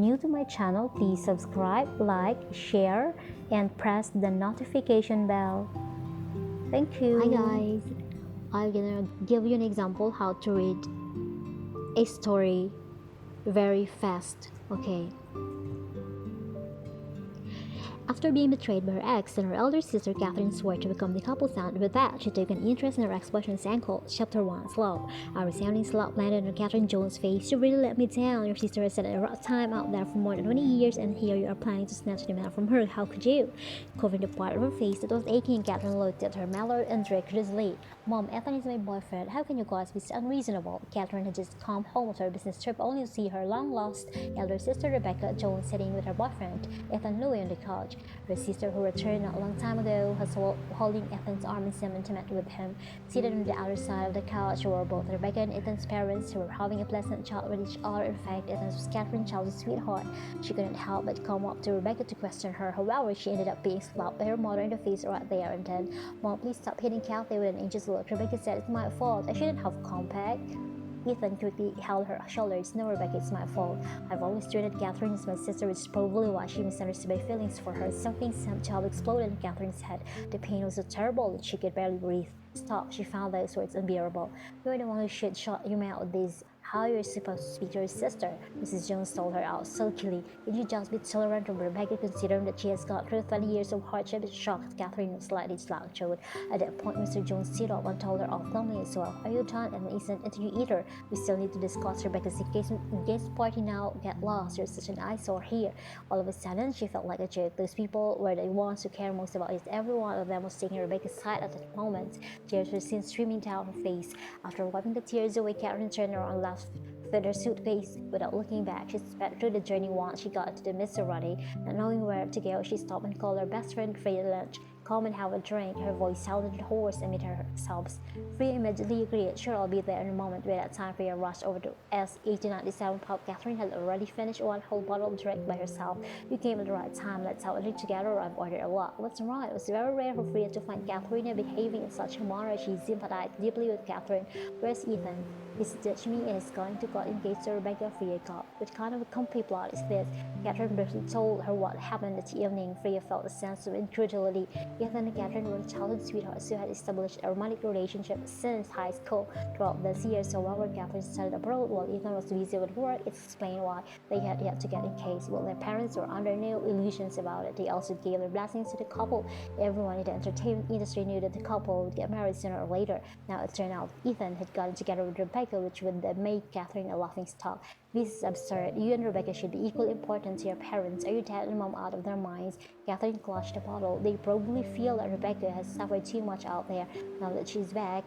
New to my channel, please subscribe, like, share, and press the notification bell. Thank you. Hi guys, I'm gonna give you an example how to read a story very fast. Okay. After being betrayed by her ex and her elder sister, Catherine swore to become the couple's aunt. With that, she took an interest in her ex-boyfriend's ankle. Chapter 1 Slap. A resounding slap landed on Catherine Jones' face. You really let me down. Your sister has spent a rough time out there for more than 20 years, and here you are planning to snatch the man from her. How could you? Covering the part of her face that was aching, Catherine looked at her mother and recklessly. Mom, Ethan is my boyfriend. How can you guys be so unreasonable? Catherine had just come home with her business trip only to see her long-lost elder sister Rebecca Jones sitting with her boyfriend, Ethan Louis, on the couch. Her sister, who returned not a long time ago, was holding Ethan's arm in some intimate with him. Seated on the other side of the couch were both Rebecca and Ethan's parents, who were having a pleasant chat with each other. In fact, Ethan was Catherine's childhood sweetheart. She couldn't help but come up to Rebecca to question her. However, she ended up being slapped by her mother in the face right there and then. Mom, please stop hitting Kathy with an anxious look. Rebecca said, it's my fault. I shouldn't have come back. Ethan quickly held her shoulders. No, Rebecca, it's my fault. I've always treated Catherine as my sister, which is probably why she misunderstood my feelings for her. Something seemed to have exploded in Catherine's head. The pain was so terrible that she could barely breathe. Stop, she found those words unbearable. You're the one who should shut your mouth with this. How you're supposed to speak to your sister? Mrs. Jones told her out sulkily. Can you just be tolerant of Rebecca, considering that she has gone through 20 years of hardship? It shocked Catherine was slightly slouched. At that point, Mr. Jones stood up and told her off calmly as well. Are you done? And isn't it you either? We still need to discuss Rebecca's engagement party now. Get lost. You're such an eyesore here. All of a sudden, she felt like a joke. Those people were the ones who cared most about it. Every one of them was taking Rebecca's side at that moment. Tears were seen streaming down her face. After wiping the tears away, Catherine turned around and laughed with her suitcase. Without looking back, she sped through the journey. Once she got to the Miserati, not knowing where to go, she stopped and called her best friend Freya lunch. Come and have a drink. Her voice sounded hoarse amid her sobs. Freya immediately agreed. Sure, I'll be there in a moment. By that time, Freya rushed over to S1897 pub. Catherine had already finished one whole bottle of drink by herself. You came at the right time. Let's have a drink together. I've ordered a lot. What's right? It was very rare for Freya to find Catherine behaving in such a manner. She sympathized deeply with Catherine. Where's Ethan? He's ditched me and is going to get engaged to Rebecca. Freya called. What kind of a complete plot is this? Catherine briefly told her what happened that evening. Freya felt a sense of incredulity. Ethan and Catherine were childhood sweethearts who had established a romantic relationship since high school. Throughout these years, however, Catherine studied abroad while Ethan was busy with work. It explained why they had yet to get engaged. While their parents were under no illusions about it, they also gave their blessings to the couple. Everyone in the entertainment industry knew that the couple would get married sooner or later. Now it turned out Ethan had gotten together with Rebecca, which would make Catherine a laughingstock. This is absurd. You and Rebecca should be equally important to your parents. Are your dad and mom out of their minds? Catherine clutched the bottle. They probably feel that Rebecca has suffered too much out there. Now that she's back,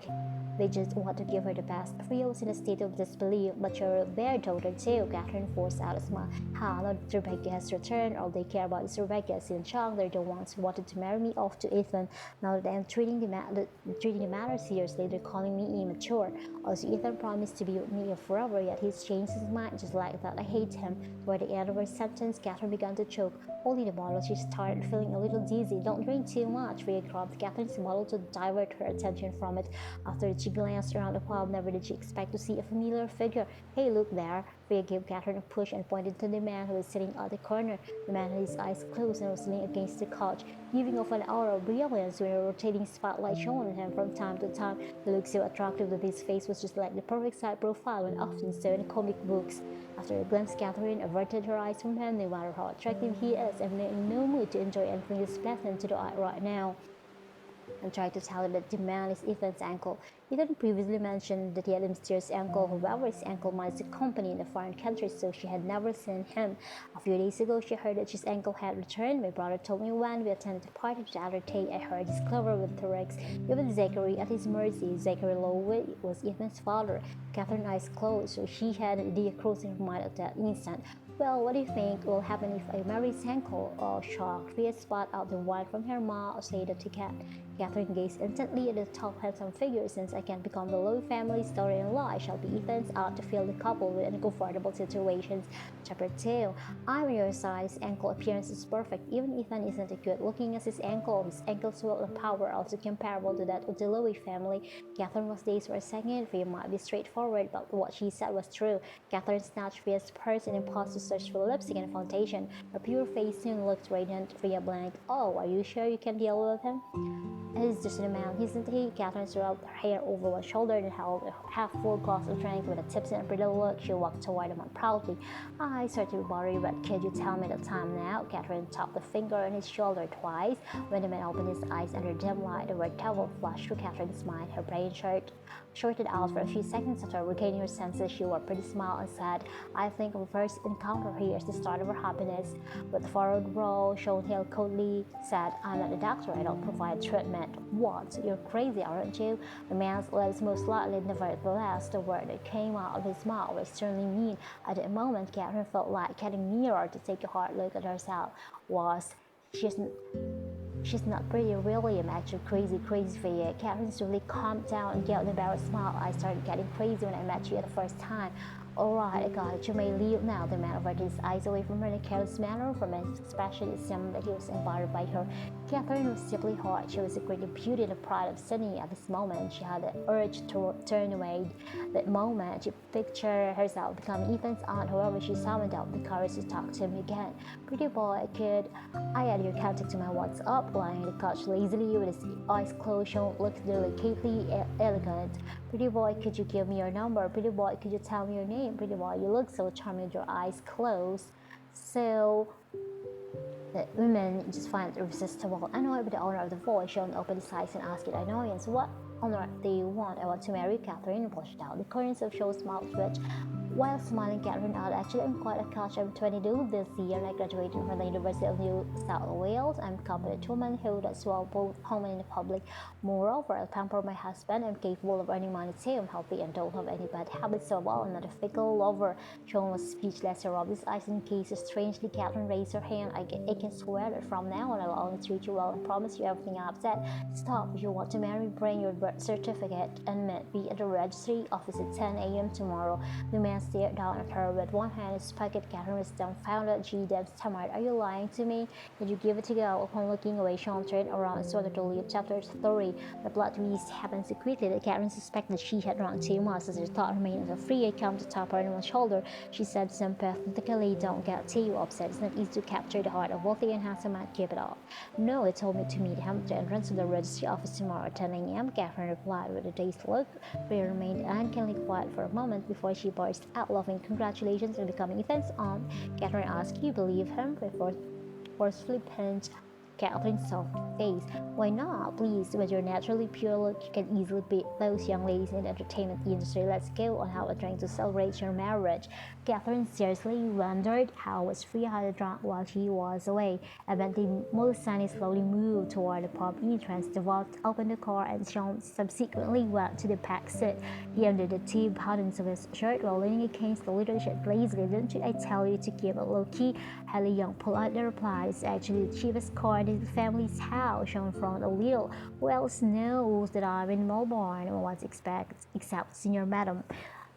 they just want to give her the best. Freya was in a state of disbelief. But you're their daughter too. Catherine forced out a smile. Now that Rebecca has returned, all they care about is Rebecca. Since young, they're the ones who wanted to marry me off to Ethan. Now that I'm treating the matter seriously, they're calling me immature. Also, Ethan promised to be with me forever, yet he's changed his mind just like that. I hate him. Toward the end of her sentence, Catherine began to choke. Holding the bottle, she started feeling a little dizzy. Don't drink too much. Freya grabbed Catherine's bottle to divert her attention from it. After she glanced around the pub, never did she expect to see a familiar figure. Hey, look there. Freya gave Catherine a push and pointed to the man who was sitting at the corner. The man had his eyes closed and was leaning against the couch, giving off an aura of brilliance with a rotating spotlight shone on him from time to time. He looked so attractive that his face was just like the perfect side profile when often so in comic books. After a glimpse, Catherine averted her eyes from him. No matter how attractive he is, I'm in no mood to enjoy anything this pleasant to the eye right now, and tried to tell her that the man is Ethan's uncle. Ethan previously mentioned that he had a mysterious uncle. However, his uncle managed a company in a foreign country, so she had never seen him. A few days ago, she heard that his uncle had returned. My brother told me when we attended the party the other day. I heard he's clever with Thorex, even Zachary at his mercy. Zachary Lowe was Ethan's father. Catherine's eyes closed, so she had an idea crossing her mind at that instant. Well, what do you think will happen if I marry his uncle? Oh, shocked. Freya spat out the wine from her mouth, said the cat. Catherine gazed intently at the tall, handsome figure. Since I can't become the Lowe family story-in-law, I shall be Ethan's aunt to fill the couple with uncomfortable situations. Chapter 2. I'm your size. Ankle appearance is perfect. Even Ethan isn't as good looking as his ankle. His ankle's will and power also comparable to that of the Lowe family. Catherine was dazed for a second. It might be straightforward, but what she said was true. Catherine snatched Ria's purse and paused to search for lipstick and foundation. Her pure face soon looked radiant. Ria blinked. Oh, are you sure you can deal with him? He's just a man, isn't he? Catherine rubbed her hair over one shoulder and held a half-full glass of drink with a tipsy and pretty look. She walked toward him proudly. I certainly worry, but could you tell me the time now? Catherine tapped a finger on his shoulder twice. When the man opened his eyes under dim light, the word devil flashed through Catherine's mind. Her brain shorted out for a few seconds. After regaining her senses, she wore a pretty smile and said, I think our first encounter here is the start of our happiness. With the furrowed brow, Schoenhill coldly said, I'm not a doctor, I don't provide treatment. What? You're crazy, aren't you? The man's lips most likely nevertheless. The word that came out of his mouth was sternly mean. At that moment, Catherine felt like getting nearer to take a hard look at herself. She's not pretty, really. I'm actually crazy for you. Catherine slowly calmed down and gave an embarrassed smile. I started getting crazy when I met you the first time. All right, I got it. You may leave now. The man averted his eyes away from her in a careless manner. From his expression, it seemed that he was embarrassed by her. Catherine was simply hot. She was a great beauty and the pride of Sydney. At this moment, she had the urge to turn away. That moment, she pictured herself becoming Ethan's aunt. However, she summoned up the courage to talk to him again. Pretty boy, I had your contact to my WhatsApp, lying on the couch lazily with his eyes closed. Sean looked delicately elegant. Pretty boy, could you give me your number? Pretty boy, could you tell me your name? Pretty boy, you look so charming with your eyes closed. So the women just find it irresistible. Annoyed by the owner of the voice, Sean opened his eyes and asked in annoyance, what on earth do you want? I want to marry Catherine, pushed out. The corners of Sean's mouth twitched. While smiling, Catherine out, actually, I'm quite a catch. I'm 22 this year and I graduated from the University of New South Wales. I'm a competent woman who does well both home and in the public. Moreover, I pamper my husband. I'm capable of earning money too. I'm healthy and don't have any bad habits so well. I'm not a fickle lover. Sean was speechless. He rubbed his eyes in case. Strangely, Catherine raised her hand. I can swear that from now on I will only treat you well and promise you everything I've said. Stop. If you want to marry, bring your birth certificate and meet me at the registry office at 10 a.m. tomorrow. The man stared down at her with one hand in his pocket. Catherine was dumbfounded. She then stammered, are you lying to me? Did you give it to go? Upon looking away, Sean turned around and started to leave. Chapter 3. The plot twist happened so quickly that Catherine suspected she had drunk too much. As her thought remained as a free account to tap her on one shoulder, she said sympathetically, don't get too upset. It's not easy to capture the heart of wealthy and handsome man. Keep it up. No, it told me to meet him at the entrance of the registry office tomorrow at 10 a.m. Catherine replied with a dazed look. Rhea remained uncannily quiet for a moment before she burst out laughing. Congratulations on becoming Ethan's aunt. Catherine asked, you believe him? Before forcefully pinched Catherine's soft face. Why not? Please, with your naturally pure look, you can easily beat those young ladies in the entertainment industry. Let's go on how we're trying to celebrate your marriage. Catherine seriously wondered how was Freya had drunk while she was away. Eventually, Mollisani slowly moved toward the pub entrance. The vault opened the car and Sean subsequently went to the back seat. He undid the two buttons of his shirt while leaning against the leadership lazily. Didn't I tell you to keep it low-key? Haley Young politely replied, it's actually the cheapest car in the family's house. Sean frowned a little. Who else knows that I'm in Melbourne? What's except Senior Madam.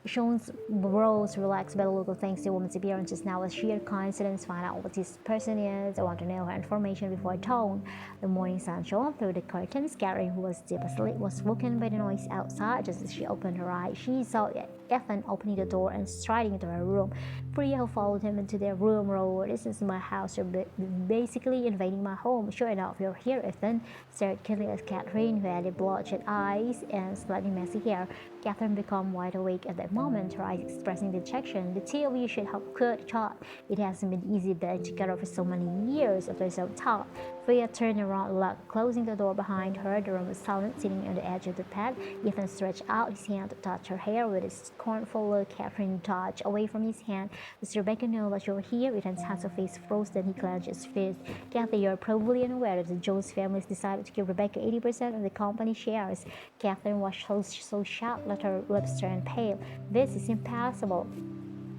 Sean's brows relaxed by the look of thanks to the woman's appearance just now. A sheer coincidence. Find out what this person is. I want to know her information before I tone. The morning sun shone through the curtains. Catherine, who was deep asleep, was woken by the noise outside. Just as she opened her eyes, she saw Ethan opening the door and striding into her room. Freya, who followed him into their room, roared, this is my house. You're basically invading my home. Sure enough, you're here, Ethan. Stared keenly at Catherine, who had bloodshot eyes and slightly messy hair. Catherine became wide awake at that moment, her eyes expressing dejection. The two of you should have good shot. It hasn't been easy being together for so many years after some talk. Freya turned around, locked, closing the door behind her. The room was silent. Sitting on the edge of the bed, Ethan stretched out his hand to touch her hair. With a scornful look, Catherine dodged away from his hand. Does Rebecca know that you're here? Ethan's handsome face froze, then he clenched his fist. Kathy, you're probably unaware that the Jones family has decided to give Rebecca 80% of the company shares. Catherine was so shocked that her lips turned pale. This is impossible.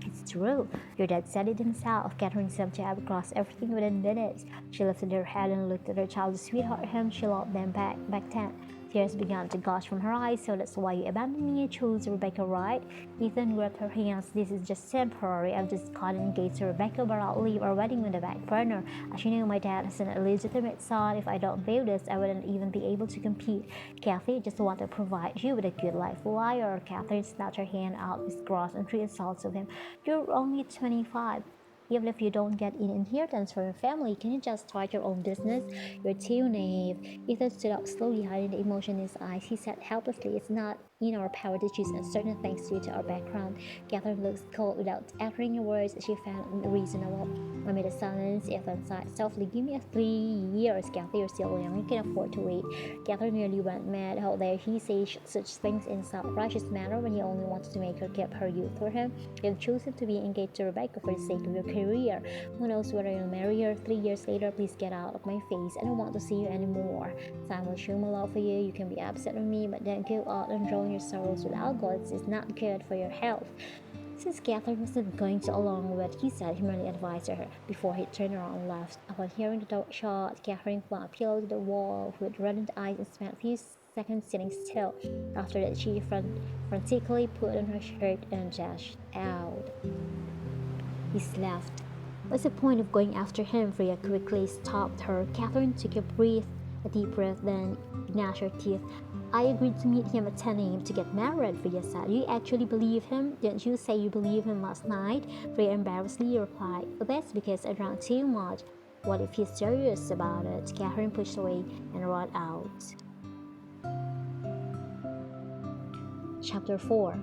It's true. Your dad said it himself. Catherine seemed to have crossed everything within minutes. She lifted her head and looked at her child's sweetheart him. She loved them back then. Tears began to gush from her eyes. So that's why you abandoned me and chose Rebecca, right? Ethan gripped her hands. This is just temporary. I've just gotten engaged to Rebecca, but I'll leave our wedding on the back burner. As you know, my dad is an illegitimate son. If I don't do this, I wouldn't even be able to compete. Kathy, I just want to provide you with a good life. Liar. Catherine snatched her hand out with gross and three insults of him. You're only 25. Even if you don't get an inheritance from your family, can you just start your own business? You're too naive. Ethan stood up slowly, hiding the emotion in his eyes. He said helplessly, it's not in our power to choose certain things due to our background. Catherine looked cold without uttering a word she found reasonable. Amid the silence, Ethan sighed softly. Give me 3 years, Kathy. You're still young. You can afford to wait. Catherine nearly went mad. How dare he say such things in some righteous manner when he only wants to make her keep her youth for him? You've chosen to be engaged to Rebecca for the sake of your career. Who knows whether you'll marry her 3 years later? Please get out of my face. I don't want to see you anymore. Time will show my love for you. You can be upset with me, but then go out and drown your sorrows with alcohol. It's not good for your health. Since Catherine wasn't going to along with what he said, he merely advised her before he turned around and left. Upon hearing the door shut, Catherine flung a pillow to the wall with reddened eyes and spent a few seconds sitting still. After that, she frantically put on her shirt and dashed out. He laughed. What's the point of going after him? Freya quickly stopped her. Catherine took a deep breath, then gnashed her teeth. I agreed to meet him at 10 a.m. to get married, Freya said. You actually believe him? Didn't you say you believed him last night? Freya embarrassedly replied. Well, that's because I drank too much. What if he's serious about it? Catherine pushed away and ran out. Chapter 4.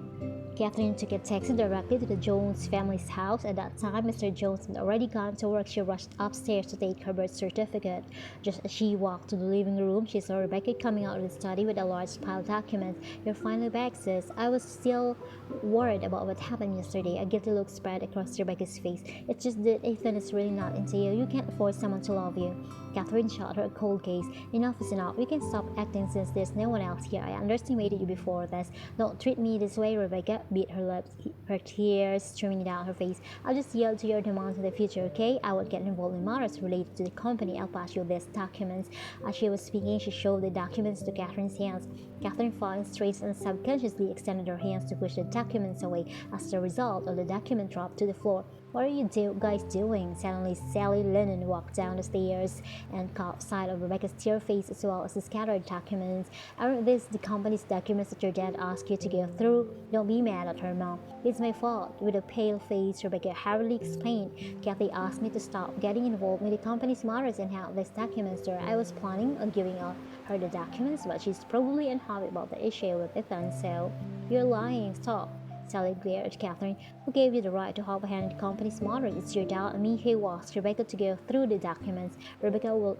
Catherine took a taxi directly to the Jones family's house. At that time, Mr. Jones had already gone to work. She rushed upstairs to take her birth certificate. Just as she walked to the living room, she saw Rebecca coming out of the study with a large pile of documents. You're finally back, sis. I was still worried about what happened yesterday. A guilty look spread across Rebecca's face. It's just that Ethan is really not into you. You can't force someone to love you. Catherine shot her a cold gaze. Enough is enough. We can stop acting since there's no one else here. I underestimated you before this. Don't treat me this way, Rebecca. Bit her lips, her tears streaming down her face. I'll just yield to your demands in the future, okay? I won't get involved in matters related to the company. I'll pass you these documents. As she was speaking, she showed the documents to Catherine's hands. Catherine frowned straight and subconsciously extended her hands to push the documents away. As a result, all the document dropped to the floor. What are you guys doing? Suddenly, Sally Lennon walked down the stairs and caught sight of Rebecca's tear face as well as the scattered documents. Aren't these the company's documents that your dad asked you to go through? Don't be mad at her, Mom. It's my fault. With a pale face, Rebecca hurriedly explained. Kathy asked me to stop getting involved with the company's matters and hand these documents to her. I was planning on giving her the documents, but she's probably unhappy about the issue with Ethan, so you're lying. Stop. Sally glared at Catherine. Who gave you the right to hop ahead in the company's matters? It's your dad and me who asked Rebecca to go through the documents. Rebecca will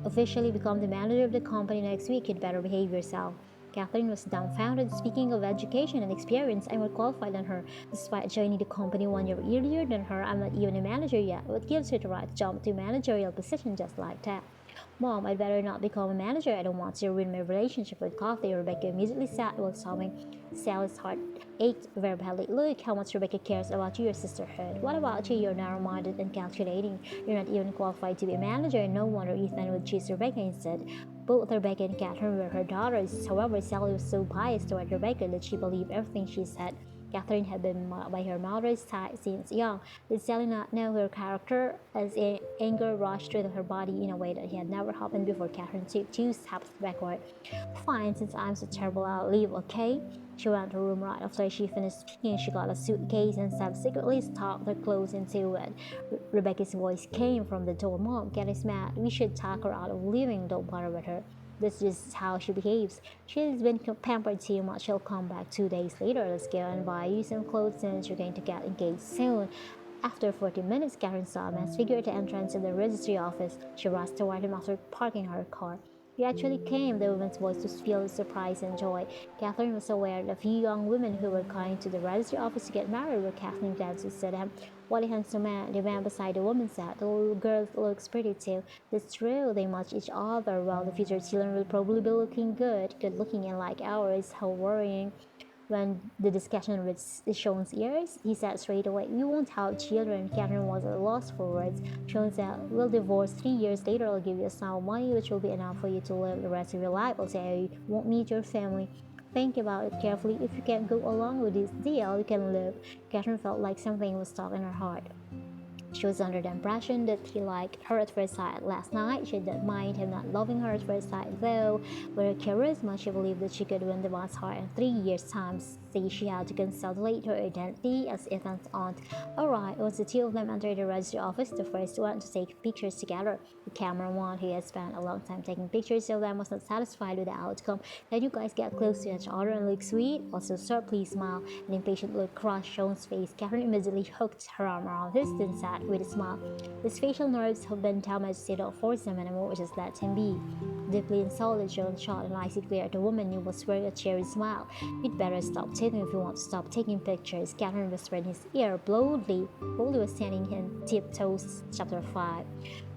officially become the manager of the company next week. You'd better behave yourself. Catherine was dumbfounded. Speaking of education and experience, I'm more qualified than her. Despite joining the company 1 year earlier than her, I'm not even a manager yet. What gives her the right to jump to a managerial position just like that? Mom, I'd better not become a manager. I don't want to ruin my relationship with Kathy. Rebecca immediately sat while sobbing. Sally's heart ached very badly. Look how much Rebecca cares about your sisterhood. What about you? You're narrow-minded and calculating. You're not even qualified to be a manager, and no wonder Ethan would choose Rebecca instead. Both Rebecca and Catherine were her daughters. However, Sally was so biased toward Rebecca that she believed everything she said. Catherine had been by her mother's side since young. Did Sally not know her character? As anger rushed through her body in a way that had never happened before, Catherine took 2 steps backward. Fine, since I'm so terrible, I'll leave, okay? She went to her room right after she finished speaking. She got a suitcase and subsequently stuffed her clothes into it. Rebecca's voice came from the door. Mom, Kathy's mad. We should talk her out of leaving. Don't bother with her. That's just how she behaves. She's been pampered too much. She'll come back 2 days later. Let's go and buy you some clothes since you're going to get engaged soon. After 40 minutes, Karen saw a man's figure at the entrance of the registry office. She rushed toward him after parking her car. He actually came. The woman's voice was filled with surprise and joy. Catherine was aware that a few young women who were coming to the registry office to get married were casting glances at him. What a handsome man, the man beside the woman said. The little girl looks pretty too. That's true, they match each other. Well, the future children will probably be looking good looking and like ours. How worrying. When the discussion reached Sean's ears, he said straight away, "We won't have children." Catherine was at a loss for words. Sean said, "We'll divorce 3 years later. I'll give you a sum of money which will be enough for you to live the rest of your life. I'll say I won't meet your family. Think about it carefully. If you can't go along with this deal, you can live." Catherine felt like something was stuck in her heart. She was under the impression that he liked her at first sight. Last night, she didn't mind him not loving her at first sight, though. With her charisma, she believed that she could win the man's heart in 3 years' time. Say she had to consolidate her identity as Ethan's aunt. Alright, once the two of them entered the registry office, the first one to take pictures together. The cameraman, who had spent a long time taking pictures of them, was not satisfied with the outcome. "Can you guys get close to each other and look sweet? Also, sir, please smile." An impatient look crossed Sean's face. Catherine immediately hooked her arm around his thin said with a smile, "His facial nerves have been damaged, so don't force them anymore, just let him be." Deeply insulted, John shot an icy glare at the woman who was wearing a cheery smile. "You'd better stop talking if you want to stop taking pictures," Catherine whispered in his ear. Boldly was standing in tiptoes. Chapter 5.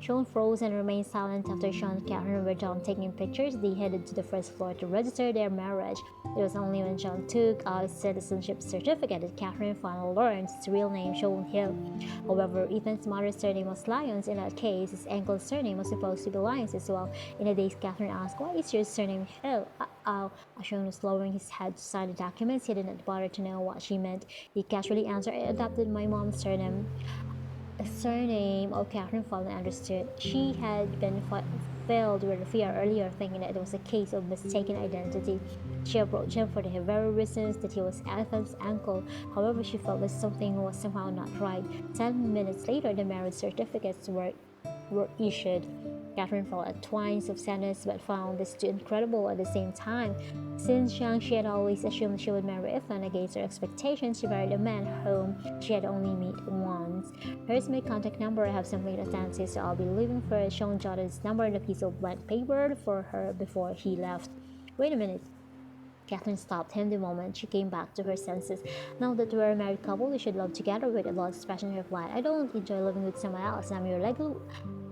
Sean froze and remained silent. After Sean and Catherine were done taking pictures, they headed to the first floor to register their marriage. It was only when Sean took out his citizenship certificate that Catherine finally learned his real name, Sean Hill. However, Ethan's mother's surname was Lyons. In that case, his uncle's surname was supposed to be Lyons as well. In a daze, Catherine asked, "Why is your surname Hill?" Sean was lowering his head to sign the documents. He didn't bother to know what she meant. He casually answered, "I adopted my mom's surname." The surname of Catherine finally understood. She had been filled with fear earlier, thinking that it was a case of mistaken identity. She approached him for the very reasons that he was Ethan's uncle. However, she felt that something was somehow not right. 10 minutes later, the marriage certificates were issued. Catherine felt at twines of sadness but found this too incredible at the same time. Since young, she had always assumed she would marry Ethan. Against her expectations, she married a man whom she had only met once. "Here's my contact number. I have something to attend to, so I'll be leaving first." Sean jotted his number on a piece of blank paper for her before he left. "Wait a minute." Catherine stopped him the moment she came back to her senses. "Now that we're a married couple, we should live together." With a lot of expression, he replied, "I don't enjoy living with someone else. I'm your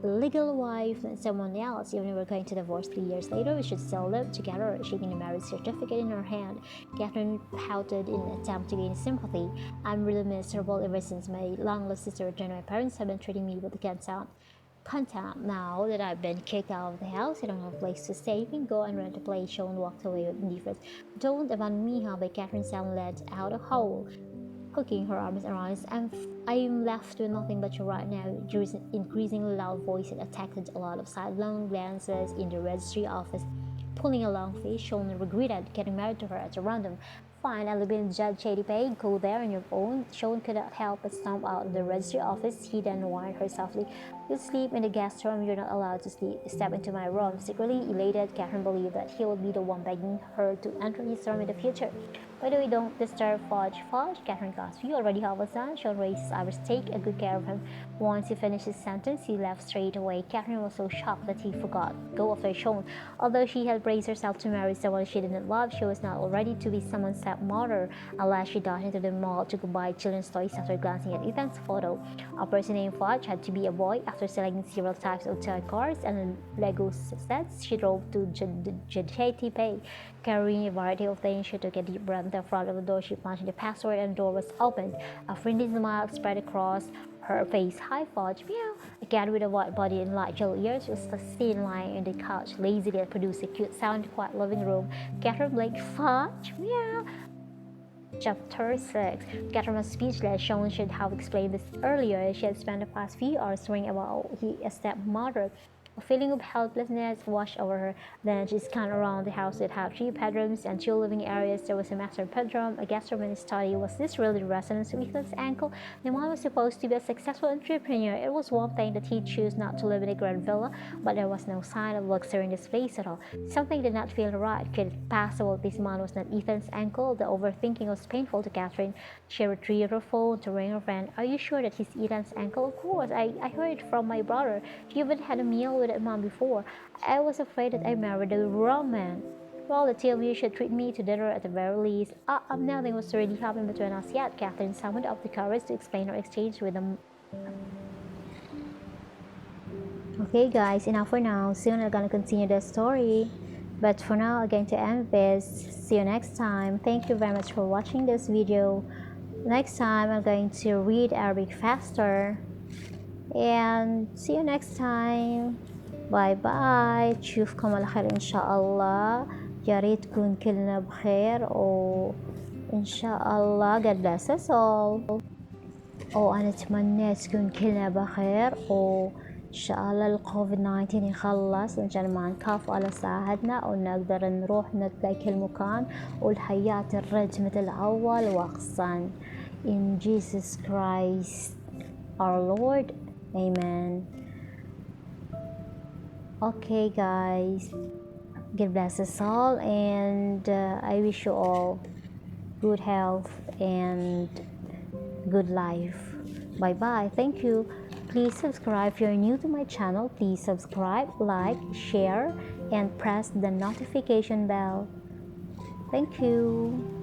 legal wife, not someone else. Even if we're going to divorce 3 years later, we should still live together." Shaking the marriage certificate in her hand, Catherine pouted in an attempt to gain sympathy. "I'm really miserable ever since my long-lost sister returned. My parents have been treating me with contempt. Now that I've been kicked out of the house, I don't have a place to stay. You can go and rent a place." Sean walked away with indifference. "Don't abandon me, huh?" By Catherine sound let out a howl, hooking her arms around his. I'm left with nothing but you right now." Drew's increasingly loud voice had attacked a lot of sidelong glances in the registry office. Pulling a long face, Sean regretted getting married to her at a random. "Fine, I live in Judge Shady Bay. Go there on your own." Sean could not help but stomp out of the registry office. He then warned her softly, "You sleep in the guest room. You're not allowed to step into my room." Secretly elated, Catherine believed that he would be the one begging her to enter his room in the future. "By the way, don't disturb Fudge." "Fudge?" Catherine gasped. "You already have a son." Sean raised his eyebrows. "Take a good care of him." Once he finished his sentence, he left straight away. Catherine was so shocked that he forgot go after Sean. Although she had braced herself to marry someone she didn't love, she was not ready to be someone's stepmother. Unless she dashed into the mall to buy children's toys after glancing at Ethan's photo. A person named Fudge had to be a boy. After selecting several types of toy cars and Lego sets, she drove to Jadeti Bay. Carrying a variety of things, she took a deep breath. At the front of the door, she punched the password and the door was opened. A friendly smile spread across her face. "Hi, Fudge." "Meow." A cat with a white body and light yellow ears was seen lying on the couch, lazily and produced a cute sound in the quiet living room. Catherine blinked. "Fudge?" "Meow." Chapter 6. Catherine was speechless. Sean should have explained this earlier. She had spent the past few hours worrying about a stepmother. A feeling of helplessness washed over her. Then she scanned around the house. It had 3 bedrooms and 2 living areas. There was a master bedroom, a guest room, and a study. Was this really the residence of Ethan's uncle? The man was supposed to be a successful entrepreneur. It was one thing that he'd choose not to live in a grand villa, but there was no sign of luxury in his face at all. Something did not feel right. Could it be possible this man was not Ethan's uncle? The overthinking was painful to Catherine. She retrieved her phone to ring her friend. "Are you sure that he's Ethan's uncle?" "Of course. I heard it from my brother. He even had a meal with mom before. I was afraid that I married the wrong man." "Well, the two of you should treat me to dinner at the very least." Nothing was really happening between us yet." Catherine summoned up the courage to explain her exchange with them. Okay, guys, enough for now. Soon I'm gonna continue the story. But for now, I'm going to end this. See you next time. Thank you very much for watching this video. Next time, I'm going to read Arabic faster. And see you next time. باي باي. تشوفكم على خير إن شاء الله. يا ريت تكون كلنا بخير وإن شاء الله God bless us all. وأنا أتمنى تكون كلنا بخير وإن شاء الله الكوفيد 19 يخلص عشان ما نخاف على ساعدنا ونقدر نروح نتلاقي كل مكان والحياة ترجع مثل أول وأحسن. In Jesus Christ our Lord. Amen. Okay guys, God bless us all, and I wish you all good health and good life. Bye bye. Thank you. Please subscribe if you're new to my channel. Please subscribe, like, share, and press the notification bell. Thank you.